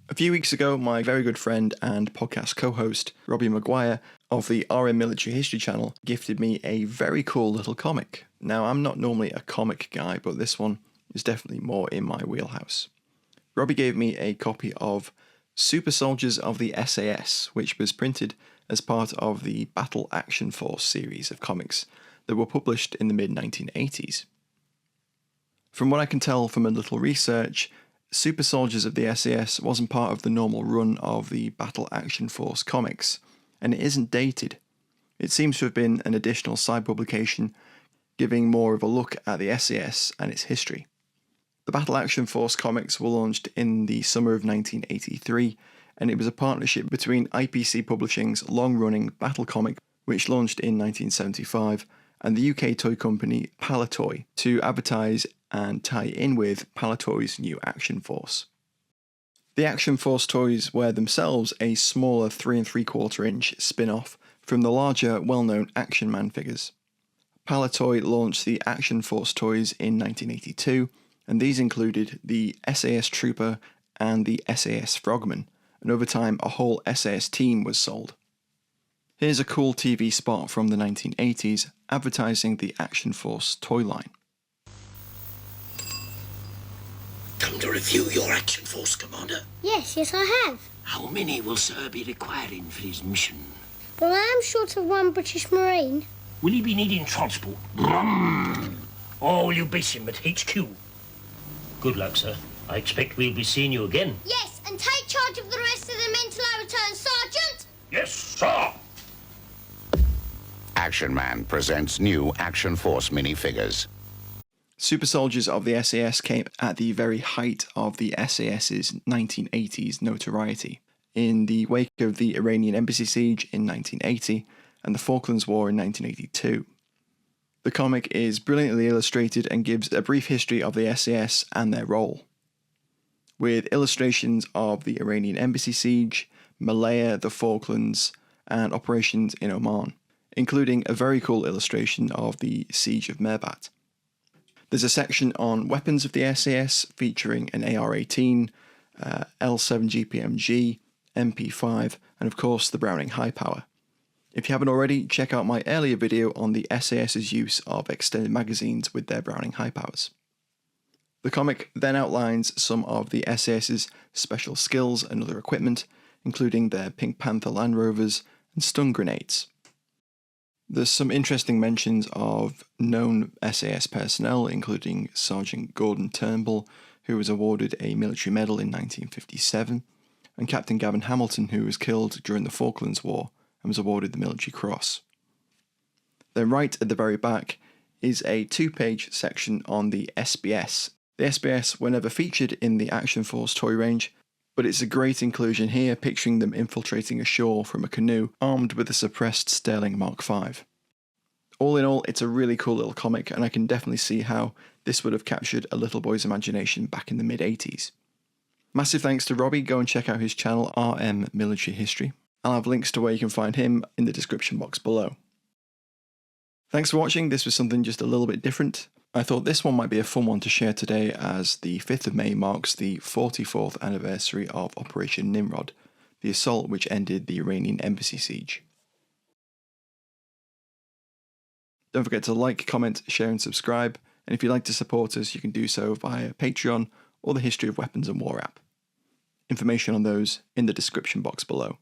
A few weeks ago, my very good friend and podcast co-host, Robbie Maguire of the RM Military History channel, gifted me a very cool little comic. Now, I'm not normally a comic guy, but this one is definitely more in my wheelhouse. Robbie gave me a copy of Super Soldiers of the SAS, which was printed as part of the Battle Action Force series of comics that were published in the mid-1980s. From what I can tell from a little research, Super Soldiers of the SAS wasn't part of the normal run of the Battle Action Force comics, and it isn't dated. It seems to have been an additional side publication giving more of a look at the SAS and its history. The Battle Action Force comics were launched in the summer of 1983, and it was a partnership between IPC Publishing's long-running Battle comic, which launched in 1975, and the UK toy company Palitoy to advertise and tie in with Palitoy's new Action Force. The Action Force toys were themselves a smaller 3 3/4 inch spin-off from the larger, well-known Action Man figures. Palitoy launched the Action Force toys in 1982, and these included the SAS Trooper and the SAS Frogman, and over time a whole SAS team was sold. Here's a cool TV spot from the 1980s advertising the Action Force toy line. Come to review your Action Force, Commander? Yes, I have. How many will Sir be requiring for his mission? Well, I am short of one British Marine. Will he be needing transport? Or will you base him at HQ? Good luck, sir. I expect we'll be seeing you again. Yes, and take charge of the rest of the men till I return, Sergeant! Yes, sir! Action Man presents new Action Force minifigures. Super Soldiers of the SAS came at the very height of the SAS's 1980s notoriety, in the wake of the Iranian embassy siege in 1980 and the Falklands War in 1982. The comic is brilliantly illustrated and gives a brief history of the SAS and their role, with illustrations of the Iranian embassy siege, Malaya, the Falklands, and operations in Oman, including a very cool illustration of the Siege of Merbat. There's a section on weapons of the SAS featuring an AR-18, L7 GPMG, MP5, and of course the Browning High Power. If you haven't already, check out my earlier video on the SAS's use of extended magazines with their Browning High Powers. The comic then outlines some of the SAS's special skills and other equipment, including their Pink Panther Land Rovers and stun grenades. There's some interesting mentions of known SAS personnel, including Sergeant Gordon Turnbull, who was awarded a military medal in 1957, and Captain Gavin Hamilton, who was killed during the Falklands War and was awarded the Military Cross. Then right at the very back is a 2-page section on the SBS. The SBS were never featured in the Action Force toy range, but it's a great inclusion here, picturing them infiltrating a shore from a canoe armed with a suppressed Sterling Mark V. All in all, it's a really cool little comic, and I can definitely see how this would have captured a little boy's imagination back in the mid-80s. Massive thanks to Robbie. Go and check out his channel, RM Military History. I'll have links to where you can find him in the description box below. Thanks for watching. This was something just a little bit different. I thought this one might be a fun one to share today, as the 5th of May marks the 44th anniversary of Operation Nimrod, the assault which ended the Iranian embassy siege. Don't forget to like, comment, share and subscribe, and if you'd like to support us you can do so via Patreon or the History of Weapons and War app. Information on those in the description box below.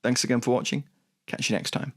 Thanks again for watching, catch you next time.